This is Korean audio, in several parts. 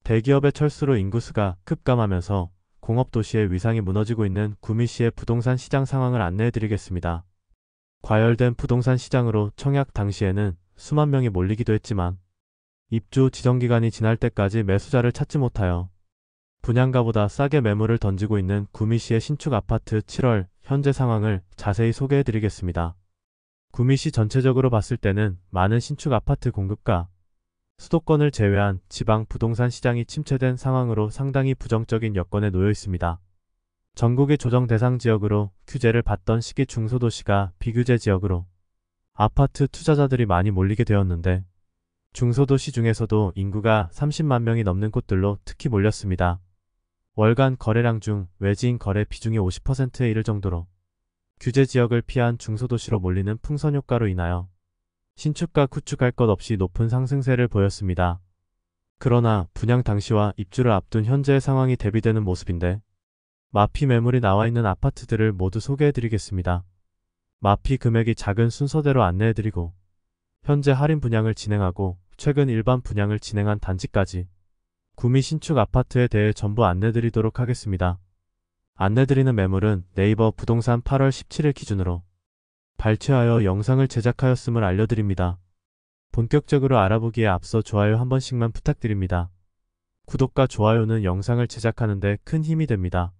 대기업의 철수로 인구수가 급감하면서 공업도시의 위상이 무너지고 있는 구미시의 부동산 시장 상황을 안내해드리겠습니다. 과열된 부동산 시장으로 청약 당시에는 수만 명이 몰리기도 했지만 입주 지정기간이 지날 때까지 매수자를 찾지 못하여 분양가보다 싸게 매물을 던지고 있는 구미시의 신축 아파트 7월 현재 상황을 자세히 소개해드리겠습니다. 구미시 전체적으로 봤을 때는 많은 신축 아파트 공급과 수도권을 제외한 지방 부동산 시장이 침체된 상황으로 상당히 부정적인 여건에 놓여 있습니다. 전국의 조정 대상 지역으로 규제를 받던 시기 중소도시가 비규제 지역으로 아파트 투자자들이 많이 몰리게 되었는데 중소도시 중에서도 인구가 30만 명이 넘는 곳들로 특히 몰렸습니다. 월간 거래량 중 외지인 거래 비중이 50%에 이를 정도로 규제 지역을 피한 중소도시로 몰리는 풍선 효과로 인하여 신축과 구축할 것 없이 높은 상승세를 보였습니다. 그러나 분양 당시와 입주를 앞둔 현재의 상황이 대비되는 모습인데 마피 매물이 나와 있는 아파트들을 모두 소개해드리겠습니다. 마피 금액이 작은 순서대로 안내해드리고 현재 할인 분양을 진행하고 최근 일반 분양을 진행한 단지까지 구미 신축 아파트에 대해 전부 안내드리도록 하겠습니다. 안내드리는 매물은 네이버 부동산 8월 17일 기준으로 발췌하여 영상을 제작하였음을 알려드립니다. 본격적으로 알아보기에 앞서 좋아요 한 번씩만 부탁드립니다. 구독과 좋아요는 영상을 제작하는 데 큰 힘이 됩니다.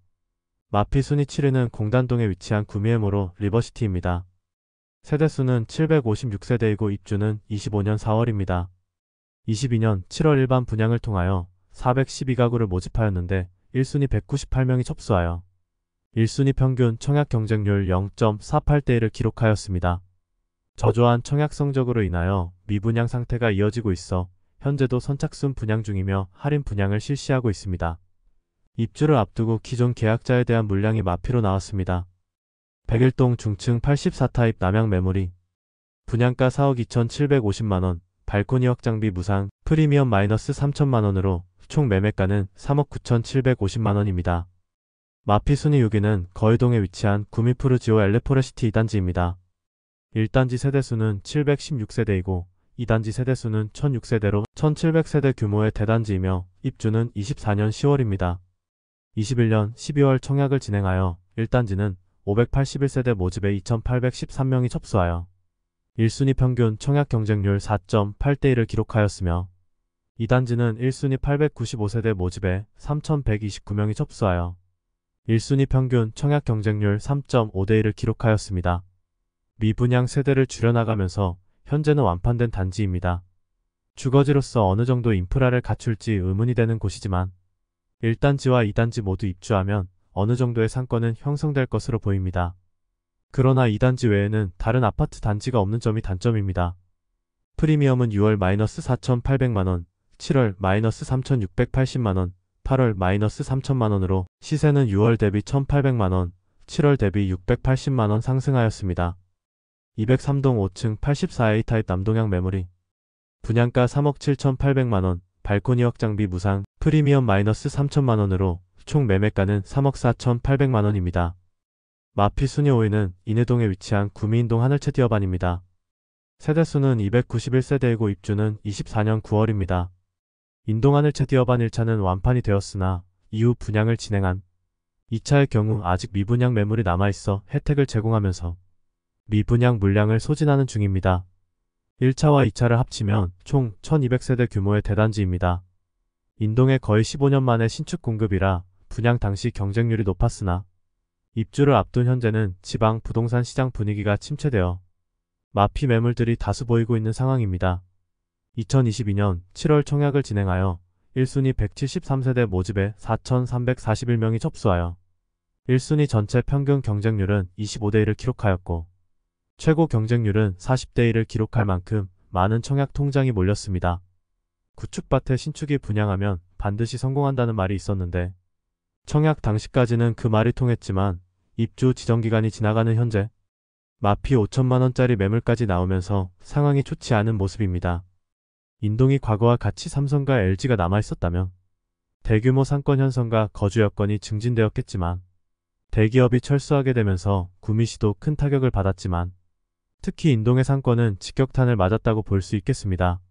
마피 순위 7위는 공단동에 위치한 구미에모로 리버시티입니다. 세대수는 756세대이고 입주는 25년 4월입니다. 22년 7월 일반 분양을 통하여 412가구를 모집하였는데 1순위 198명이 접수하여 1순위 평균 청약 경쟁률 0.48대1을 기록하였습니다. 저조한 청약 성적으로 인하여 미분양 상태가 이어지고 있어 현재도 선착순 분양 중이며 할인 분양을 실시하고 있습니다. 입주를 앞두고 기존 계약자에 대한 물량이 마피로 나왔습니다. 101동 중층 84타입 남양 매물이 분양가 4억 2,750만원, 발코니 확장비 무상, 프리미엄 마이너스 3천만원으로 총 매매가는 3억 9,750만원입니다. 마피 순위 6위는 거의동에 위치한 구미푸르지오 엘레포레시티 2단지입니다. 1단지 세대수는 716세대이고 2단지 세대수는 1006세대로 1700세대 규모의 대단지이며 입주는 24년 10월입니다. 21년 12월 청약을 진행하여 1단지는 581세대 모집에 2813명이 접수하여 1순위 평균 청약 경쟁률 4.8대1을 기록하였으며 2단지는 1순위 895세대 모집에 3129명이 접수하여 1순위 평균 청약 경쟁률 3.5대1을 기록하였습니다. 미분양 세대를 줄여나가면서 현재는 완판된 단지입니다. 주거지로서 어느 정도 인프라를 갖출지 의문이 되는 곳이지만 1단지와 2단지 모두 입주하면 어느 정도의 상권은 형성될 것으로 보입니다. 그러나 2단지 외에는 다른 아파트 단지가 없는 점이 단점입니다. 프리미엄은 6월 마이너스 4,800만원, 7월 마이너스 3,680만원, 8월 마이너스 3천만원으로 시세는 6월 대비 1,800만원, 7월 대비 680만원 상승하였습니다. 203동 5층 84A 타입 남동향 매물이 분양가 3억 7,800만원, 발코니 확장비 무상, 프리미엄 마이너스 3천만원으로 총 매매가는 3억 4,800만원입니다. 마피 순위 5위는 인해동에 위치한 구미인동 하늘채 디어반입니다. 세대수는 291세대이고 입주는 24년 9월입니다. 인동 하늘채 디어반 1차는 완판이 되었으나 이후 분양을 진행한 2차의 경우 아직 미분양 매물이 남아있어 혜택을 제공하면서 미분양 물량을 소진하는 중입니다. 1차와 2차를 합치면 총 1200세대 규모의 대단지입니다. 인동에 거의 15년 만에 신축 공급이라 분양 당시 경쟁률이 높았으나 입주를 앞둔 현재는 지방 부동산 시장 분위기가 침체되어 마피 매물들이 다수 보이고 있는 상황입니다. 2022년 7월 청약을 진행하여 1순위 173세대 모집에 4,341명이 접수하여 1순위 전체 평균 경쟁률은 25대1을 기록하였고 최고 경쟁률은 40대1을 기록할 만큼 많은 청약 통장이 몰렸습니다. 구축밭에 신축이 분양하면 반드시 성공한다는 말이 있었는데 청약 당시까지는 그 말이 통했지만 입주 지정기간이 지나가는 현재 마피 5천만원짜리 매물까지 나오면서 상황이 좋지 않은 모습입니다. 인동이 과거와 같이 삼성과 LG가 남아있었다면 대규모 상권 형성과 거주 여건이 증진되었겠지만 대기업이 철수하게 되면서 구미시도 큰 타격을 받았지만 특히 인동의 상권은 직격탄을 맞았다고 볼 수 있겠습니다.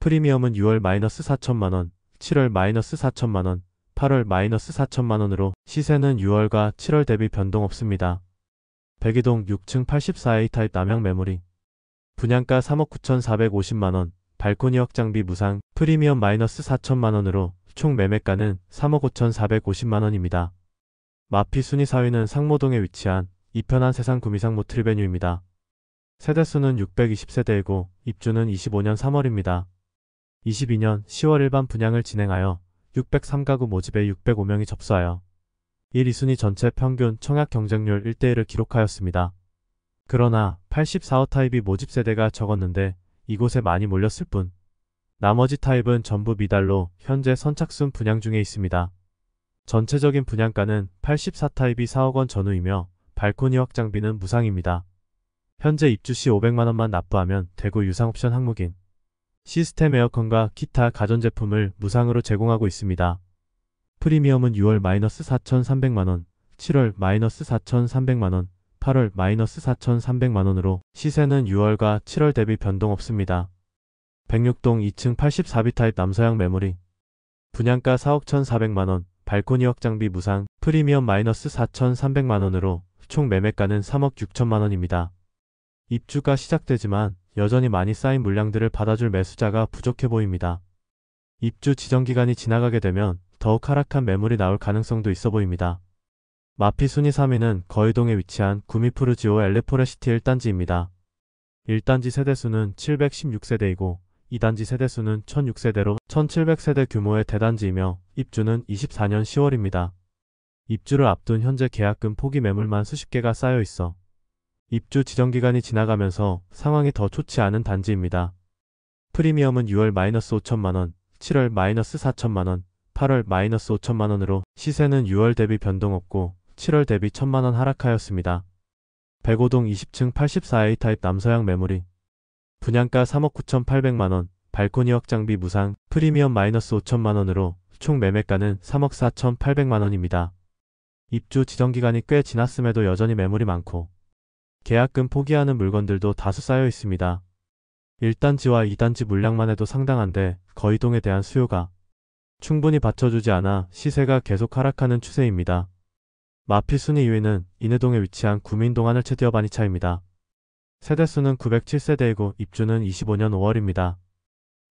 프리미엄은 6월 마이너스 4천만원, 7월 마이너스 4천만원, 8월 마이너스 4천만원으로 시세는 6월과 7월 대비 변동 없습니다. 백이동 6층 84A 타입 남향 매물이 분양가 3억 9,450만원, 발코니 확장비 무상, 프리미엄 마이너스 4천만원으로 총 매매가는 3억 5,450만원입니다. 마피 순위 4위는 상모동에 위치한 이편한 세상 구미상모 트리베뉴입니다. 세대수는 620세대이고 입주는 25년 3월입니다. 22년 10월 일반 분양을 진행하여 603가구 모집에 605명이 접수하여 1, 2순위 전체 평균 청약 경쟁률 1대1을 기록하였습니다. 그러나 84호 타입이 모집 세대가 적었는데 이곳에 많이 몰렸을 뿐 나머지 타입은 전부 미달로 현재 선착순 분양 중에 있습니다. 전체적인 분양가는 84 타입이 4억원 전후이며 발코니 확장비는 무상입니다. 현재 입주 시 500만원만 납부하면 대구 유상옵션 항목인 시스템 에어컨과 기타 가전제품을 무상으로 제공하고 있습니다. 프리미엄은 6월 마이너스 4,300만원, 7월 마이너스 4,300만원, 8월 마이너스 4,300만원으로 시세는 6월과 7월 대비 변동 없습니다. 106동 2층 84B 타입 남서향 매물이 분양가 4억 1,400만원, 발코니 확장비 무상, 프리미엄 마이너스 4,300만원으로 총 매매가는 3억 6천만원입니다. 입주가 시작되지만 여전히 많이 쌓인 물량들을 받아줄 매수자가 부족해 보입니다. 입주 지정기간이 지나가게 되면 더욱 하락한 매물이 나올 가능성도 있어 보입니다. 마피 순위 3위는 거의동에 위치한 구미푸르지오 엘레포레시티 1단지입니다. 1단지 세대수는 716세대이고 2단지 세대수는 1006세대로 1700세대 규모의 대단지이며 입주는 24년 10월입니다. 입주를 앞둔 현재 계약금 포기 매물만 수십 개가 쌓여 있어 입주 지정기간이 지나가면서 상황이 더 좋지 않은 단지입니다. 프리미엄은 6월 마이너스 5천만원, 7월 마이너스 4천만원, 8월 마이너스 5천만원으로 시세는 6월 대비 변동 없고 7월 대비 1천만원 하락하였습니다. 105동 20층 84A 타입 남서향 매물이 분양가 3억 9,800만원, 발코니 확장비 무상, 프리미엄 마이너스 5천만원으로 총 매매가는 3억 4,800만원입니다. 입주 지정기간이 꽤 지났음에도 여전히 매물이 많고 계약금 포기하는 물건들도 다수 쌓여 있습니다. 1단지와 2단지 물량만 해도 상당한데 거의동에 대한 수요가 충분히 받쳐주지 않아 시세가 계속 하락하는 추세입니다. 마피 순위 2위는 인해동에 위치한 구민동 하늘채 디어바니차입니다. 세대수는 907세대이고 입주는 25년 5월입니다.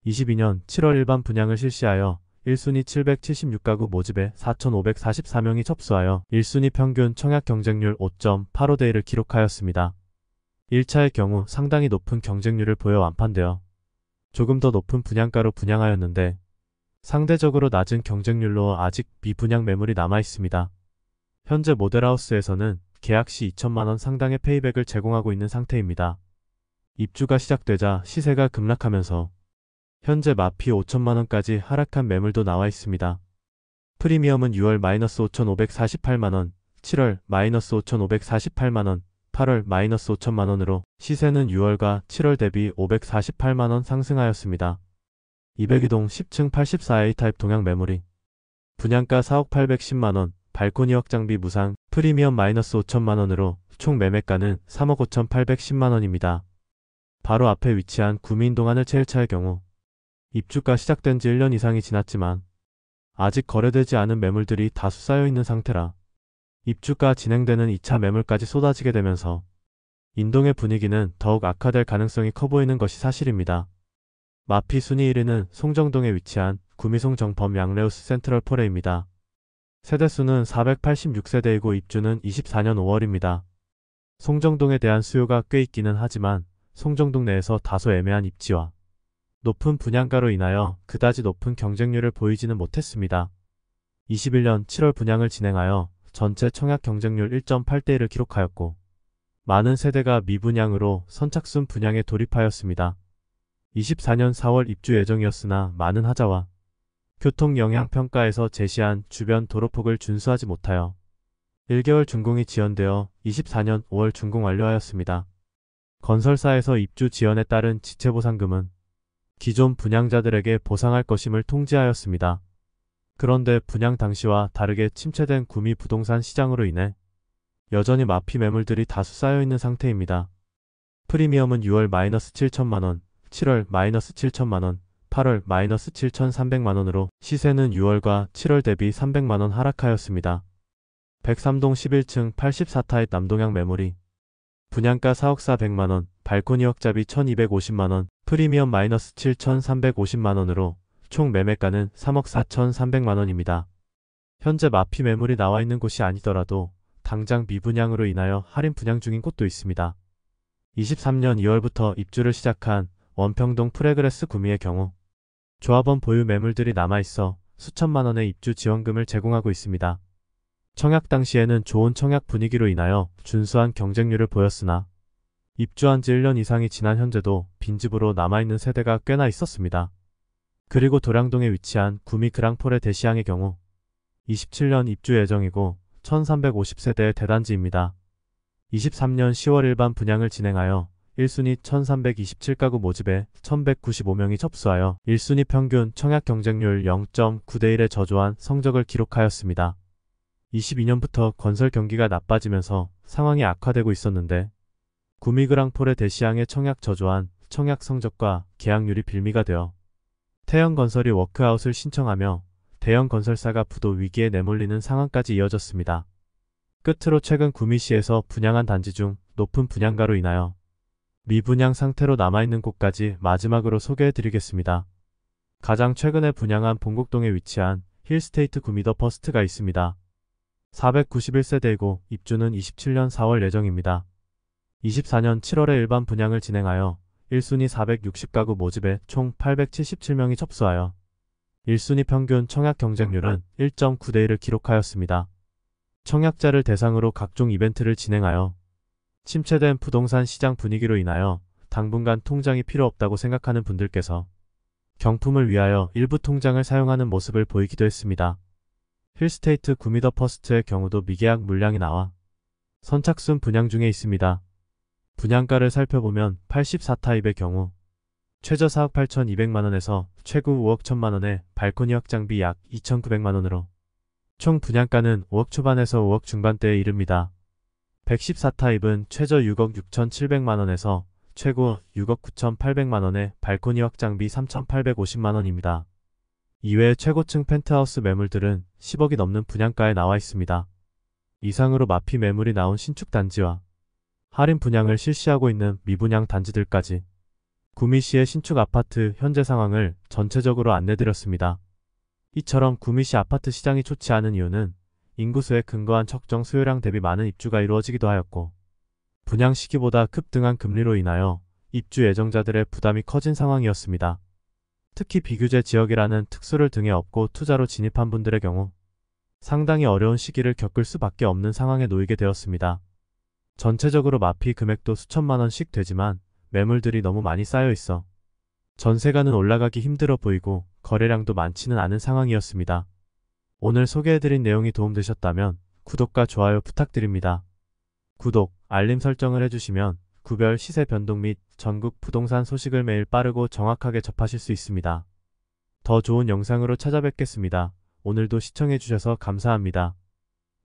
22년 7월 일반 분양을 실시하여 1순위 776가구 모집에 4,544명이 접수하여 1순위 평균 청약 경쟁률 5.85대1을 기록하였습니다. 1차의 경우 상당히 높은 경쟁률을 보여 완판되어 조금 더 높은 분양가로 분양하였는데 상대적으로 낮은 경쟁률로 아직 미분양 매물이 남아있습니다. 현재 모델하우스에서는 계약 시 2천만원 상당의 페이백을 제공하고 있는 상태입니다. 입주가 시작되자 시세가 급락하면서 현재 마피 5천만원까지 하락한 매물도 나와 있습니다. 프리미엄은 6월 마이너스 5,548만원, 7월 마이너스 5,548만원, 8월 마이너스 5천만원으로 시세는 6월과 7월 대비 548만원 상승하였습니다. 202동 10층 84A 타입 동향 매물이 분양가 4억 810만원, 발코니 확장비 무상, 프리미엄 마이너스 5천만원으로 총 매매가는 3억 5,810만원입니다. 바로 앞에 위치한 구미인동 하늘채 1차의 경우 입주가 시작된 지 1년 이상이 지났지만 아직 거래되지 않은 매물들이 다수 쌓여있는 상태라 입주가 진행되는 2차 매물까지 쏟아지게 되면서 인동의 분위기는 더욱 악화될 가능성이 커 보이는 것이 사실입니다. 마피 순위 1위는 송정동에 위치한 구미송 정범 양레우스 센트럴 포레입니다. 세대수는 486세대이고 입주는 24년 5월입니다. 송정동에 대한 수요가 꽤 있기는 하지만 송정동 내에서 다소 애매한 입지와 높은 분양가로 인하여 그다지 높은 경쟁률을 보이지는 못했습니다. 21년 7월 분양을 진행하여 전체 청약 경쟁률 1.8대1을 기록하였고 많은 세대가 미분양으로 선착순 분양에 돌입하였습니다. 24년 4월 입주 예정이었으나 많은 하자와 교통영향평가에서 제시한 주변 도로폭을 준수하지 못하여 1개월 준공이 지연되어 24년 5월 준공 완료하였습니다. 건설사에서 입주 지연에 따른 지체보상금은 기존 분양자들에게 보상할 것임을 통지하였습니다. 그런데 분양 당시와 다르게 침체된 구미 부동산 시장으로 인해 여전히 마피 매물들이 다수 쌓여있는 상태입니다. 프리미엄은 6월 마이너스 7천만원, 7월 마이너스 7천만원, 8월 마이너스 7,300만원으로 시세는 6월과 7월 대비 300만원 하락하였습니다. 103동 11층 84타입 남동향 매물이 분양가 4억 4백만원, 발코니 확자비 1250만원, 프리미엄 마이너스 7,350만원으로 총 매매가는 3억 4,300만원입니다. 현재 마피 매물이 나와 있는 곳이 아니더라도 당장 미분양으로 인하여 할인 분양 중인 곳도 있습니다. 23년 2월부터 입주를 시작한 원평동 프레그레스 구미의 경우 조합원 보유 매물들이 남아있어 수천만원의 입주 지원금을 제공하고 있습니다. 청약 당시에는 좋은 청약 분위기로 인하여 준수한 경쟁률을 보였으나 입주한 지 1년 이상이 지난 현재도 빈집으로 남아있는 세대가 꽤나 있었습니다. 그리고 도량동에 위치한 구미 그랑폴의 대시양의 경우 27년 입주 예정이고 1350세대의 대단지입니다. 23년 10월 일반 분양을 진행하여 1순위 1327가구 모집에 1195명이 접수하여 1순위 평균 청약 경쟁률 0.9대1의 저조한 성적을 기록하였습니다. 22년부터 건설 경기가 나빠지면서 상황이 악화되고 있었는데 구미그랑폴의 대시양의 청약 저조한 청약 성적과 계약률이 빌미가 되어 태형건설이 워크아웃을 신청하며 대형 건설사가 부도 위기에 내몰리는 상황까지 이어졌습니다. 끝으로 최근 구미시에서 분양한 단지 중 높은 분양가로 인하여 미분양 상태로 남아있는 곳까지 마지막으로 소개해드리겠습니다. 가장 최근에 분양한 본곡동에 위치한 힐스테이트 구미 더 퍼스트가 있습니다. 491세대이고 입주는 27년 4월 예정입니다. 24년 7월에 일반 분양을 진행하여 1순위 460가구 모집에 총 877명이 접수하여 1순위 평균 청약 경쟁률은 1.9대1을 기록하였습니다. 청약자를 대상으로 각종 이벤트를 진행하여 침체된 부동산 시장 분위기로 인하여 당분간 통장이 필요 없다고 생각하는 분들께서 경품을 위하여 일부 통장을 사용하는 모습을 보이기도 했습니다. 힐스테이트 구미 더 퍼스트의 경우도 미계약 물량이 나와 선착순 분양 중에 있습니다. 분양가를 살펴보면 84타입의 경우 최저 4억 8,200만원에서 최고 5억 1천만원의 발코니 확장비 약 2,900만원으로 총 분양가는 5억 초반에서 5억 중반대에 이릅니다. 114타입은 최저 6억 6,700만원에서 최고 6억 9,800만원의 발코니 확장비 3,850만원입니다. 이외에 최고층 펜트하우스 매물들은 10억이 넘는 분양가에 나와 있습니다. 이상으로 마피 매물이 나온 신축 단지와 할인 분양을 실시하고 있는 미분양 단지들까지 구미시의 신축 아파트 현재 상황을 전체적으로 안내드렸습니다. 이처럼 구미시 아파트 시장이 좋지 않은 이유는 인구수에 근거한 적정 수요량 대비 많은 입주가 이루어지기도 하였고 분양 시기보다 급등한 금리로 인하여 입주 예정자들의 부담이 커진 상황이었습니다. 특히 비규제 지역이라는 특수를 등에 업고 투자로 진입한 분들의 경우 상당히 어려운 시기를 겪을 수밖에 없는 상황에 놓이게 되었습니다. 전체적으로 마피 금액도 수천만원씩 되지만 매물들이 너무 많이 쌓여 있어 전세가는 올라가기 힘들어 보이고 거래량도 많지는 않은 상황이었습니다. 오늘 소개해드린 내용이 도움되셨다면 구독과 좋아요 부탁드립니다. 구독, 알림 설정을 해주시면 구별 시세 변동 및 전국 부동산 소식을 매일 빠르고 정확하게 접하실 수 있습니다. 더 좋은 영상으로 찾아뵙겠습니다. 오늘도 시청해주셔서 감사합니다.